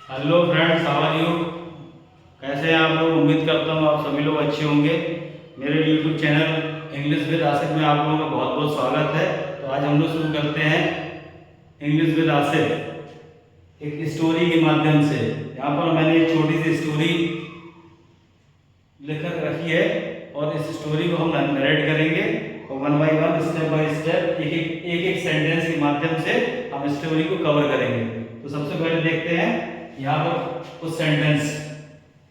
Hello friends, how are you? कैसे हैं आप लोग? उम्मीद करता हूँ आप सभी लोग अच्छे होंगे। मेरे YouTube channel English with Asif में आप लोगों का बहुत बहुत स्वागत है। तो आज हम लोग शुरू करते हैं इंग्लिश विद आसिफ एक स्टोरी के माध्यम से। यहाँ पर मैंने एक छोटी सी स्टोरी लिख कर रखी है और इस स्टोरी को हम नरेट करेंगे और one by one, step by step, एक सेंटेंस के माध्यम से हम स्टोरी को कवर करेंगे। तो सबसे पहले देखते हैं यहाँ पर कुछ sentence.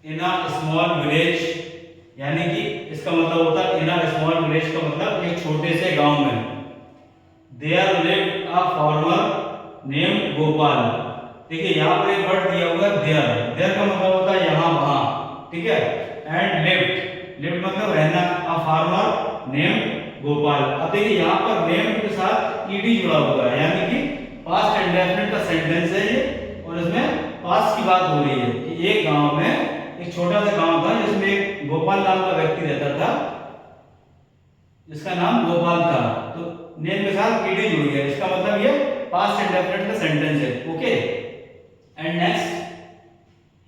In a small village, यानी कि इसका मतलब होता है इन अ स्मॉल विलेज का मतलब एक छोटे से गांव में। There lived a farmer named Gopal. देखिए यहाँ पर एक वर्ड दिया हुआ है देयर। देयर का मतलब होता है यहाँ वहां, ठीक है। एंड लिव्ड, लिव्ड मतलब रहना। अ फार्मर नेम्ड गोपाल। अब देखिए यहाँ पर नेम के साथ ईडी जुड़ा हुआ है, यानी कि पास्ट इंडेफिनिट का सेंटेंस है ये और इसमें पास्ट की बात हो रही है कि एक गांव में, एक छोटा सा गांव था जिसमें एक गोपाल नाम का व्यक्ति रहता था, जिसका नाम गोपाल था। तो नेम के साथ ईडी जुड़ गया, इसका मतलब ये पास्ट इंडेफिनिट का सेंटेंस है। Okay. And next,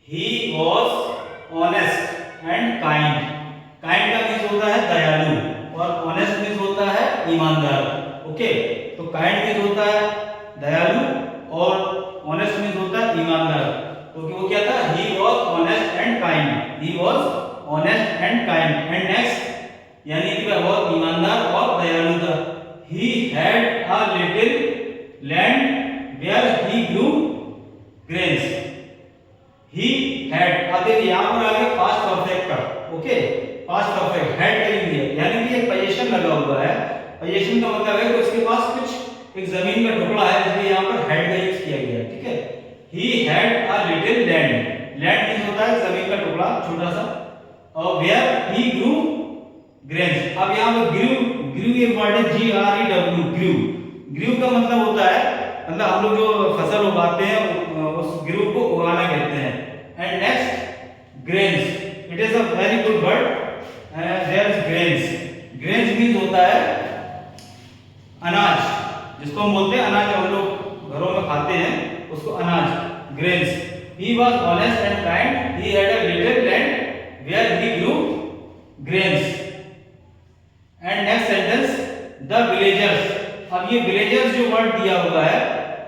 he was honest and kind. Kind का मीन्स होता है दयालु और ऑनेस्ट मीन्स होता है ईमानदार। ओके, तो काइंड मीन्स होता है दयालु और ऑनेस्ट मीन्स होता है ईमानदार। तो वो क्या था? He was honest and kind. He was honest and kind. And next, यानी कि वह बहुत ईमानदार और दयालु था। He had a little land where he grew grains. He had, अब देखिए यहाँ पर आ गया पास्ट परफेक्ट का। ओके, पास्ट परफेक्ट हैड करेंगे, यानी कि एक पोजीशन लगा हुआ है। पोजीशन का मतलब है कि उसके पास कुछ एक जमीन का टुकड़ा है, इसलिए यहाँ पर हैड का यूज किया गया। ठीक है, ही had a little land. Land means होता है जमीन का टुकड़ा, छोटा सा। और वेयर ही ग्रू ग्रेन्स। अब यहाँ पर ग्रू, ग्रू ये वर्ड है GREW, ग्रू। ग्रू का मतलब होता है, मतलब हम लोग जो फसल उगाते हैं उस ग्रू को उगाना कहते हैं। And next, grains, it is a very good word. There is grains. Grains means होता है अनाज, जिसको हम बोलते हैं अनाज, हम लोग घरों में खाते हैं उसको अनाज। Grains. He was honest and kind, he had a little land where he grew grains. And next sentence, the villagers. अब ये विलेजर्स जो वर्ड दिया हुआ है,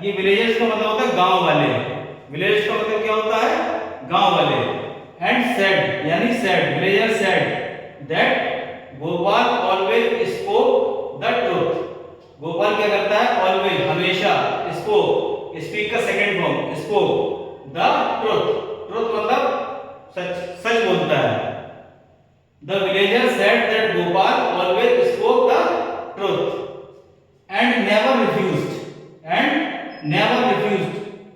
ये विलेजर्स का मतलब होता है गांव वाले। विलेज का मतलब क्या होता है? गांव वाले। एंड सेड, यानी said, villager said that Gopal always spoke the truth. Gopal क्या करता है? ऑलवेज, हमेशा। स्पोक, स्पीक का second form, spoke the truth. Truth मतलब सच, सच बोलता है। The villager said that Gopal always spoke the truth and never refused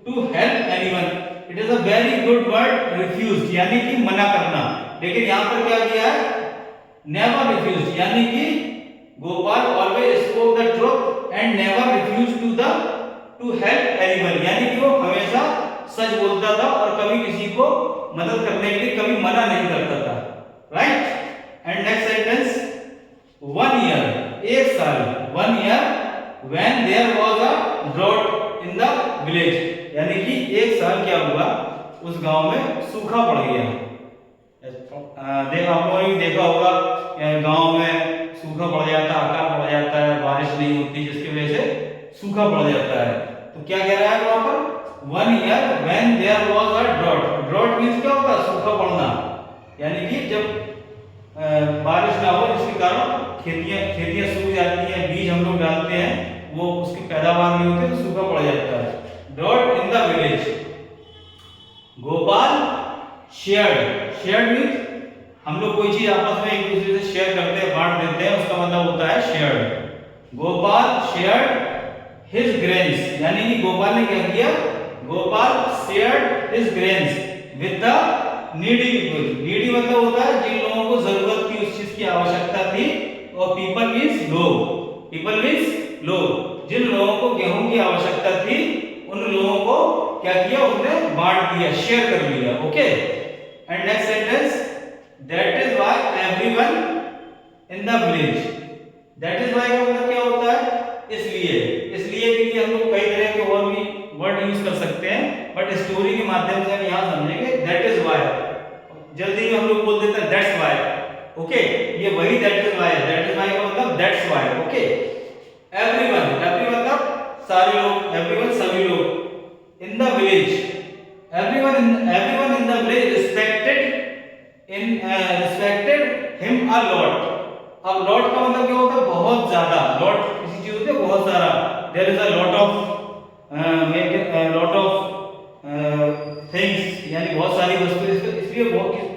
to help anyone. It is a very good word, refused, यानी कि मना करना। लेकिन यहाँ पर क्या किया है? Never refused, यानी कि Gopal always spoke the truth and never refused to help anyone, यानी कि वो हमेशा सच बोलता था और कभी किसी को मदद करने के लिए कभी मना नहीं करता था। Right. And next sentence, 1 year, एक साल, 1 year when there was a drought in the village, यानी कि एक साल क्या हुआ, उस गांव में सूखा पड़ गया। आप लोगों ने देखा होगा गांव में सूखा पड़ जाता है, अकाल पड़ जाता है, बारिश नहीं होती, जिसकी वजह से सूखा पड़ जाता है। तो क्या कह रहा है वहां पर? 1 year when there was a drought. Drought means क्या होता है? सूखा पड़ना, यानी कि जब बारिश ना हो, जिसके कारण खेतियां सूख जाती हैं, बीज हम लोग डालते हैं वो उसकी पैदावार नहीं होती तो सूखा पड़ जाता है। Drought in the village. Gopal shared means हम लोग कोई चीज आपस में एक दूसरे से शेयर करते हैं, बांट देते हैं, उसका मतलब होता है shared. Gopal shared his grains, यानी कि गोपाल ने क्या किया? Gopal shared his grains with the needy people. Needy मतलब होता है जिन लोगों को जरूरत थी, उस चीज की आवश्यकता थी। और पीपल मींस लोग, पीपल मींस लोग। जिन लोगों को गेहूं की आवश्यकता थी उन लोगों को क्या किया? उसने बांट दिया, शेयर कर लिया। Okay. And next sentence, that is why everyone in the village. That is why का मतलब क्या होता है? इसलिए। इसलिए के लिए हम लोग कई तरह के और भी वर्ड यूज कर सकते हैं, बट स्टोरी के के माध्यम से हम यहाँ समझेंगे दैट इज व्हाई। जल्दी में हम लोग बोल देते हैं दैट्स व्हाई, ओके, ये वही that is why, that is why का मतलब that's why, okay. Everyone, every मतलब सारे लोग, एवरीवन सभी लोग, इन the village, everyone in the village respected him a lot. अब लॉट का मतलब क्या होता है, बहुत ज्यादा, लॉट किसी चीज होती है बहुत सारा, there is a lot of things, यानी बहुत सारी वस्तुएं, इसलिए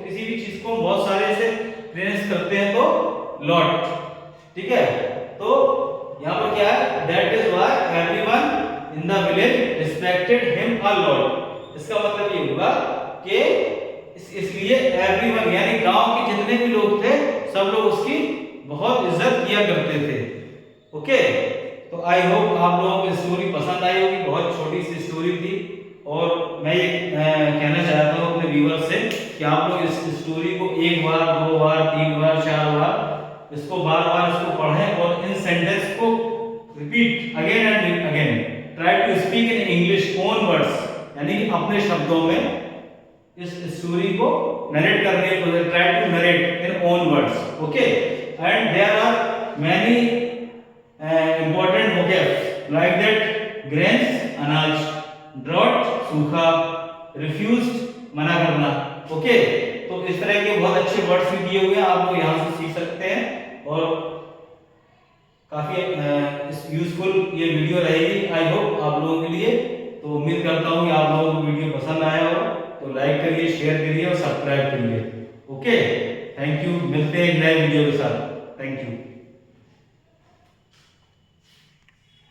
किसी भी चीज को बहुत सारे से प्रेजेंट करते हैं तो लॉट, ठीक है। तो यहाँ पर क्या है, that is why everyone in the village respected him a lot. इसका मतलब ये होगा कि इसलिए एवरीवन यानी गांव के जितने भी लोग थे सब लोग उसकी बहुत इज्जत किया करते थे, ओके। तो आई होप आप लोगों को स्टोरी पसंद आई होगी, बहुत छोटी सी स्टोरी थी, और मैं ये कहना चाहता हूँ अपने व्यूअर्स से कि आप लोग इस स्टोरी को एक बार, दो बार, तीन बार, चार बार इसको बार-बार इसको पढ़ें और इन सेंटेंस को repeat again and again. Try to speak in English own words, यानी कि अपने शब्दों में इस स्टोरी को नरेट करने की कोशिश, try to narrate in own words, okay. And there are many important vocabs like that grains अनाज, ड्रॉट सूखा, रिफ्यूज्ड मना करना, ओके। तो इस तरह के बहुत अच्छे वर्ड्स भी दिए हुए हैं, आप लोग यहाँ से सीख सकते हैं और काफी यूजफुल ये वीडियो रहेगी आई होप आप लोगों के लिए। तो उम्मीद करता हूँ कि आप लोगों को वीडियो पसंद आया होगा, तो लाइक करिए, शेयर करिए और सब्सक्राइब करिए, ओके। थैंक यू, मिलते हैं एक नए वीडियो के साथ, थैंक यू।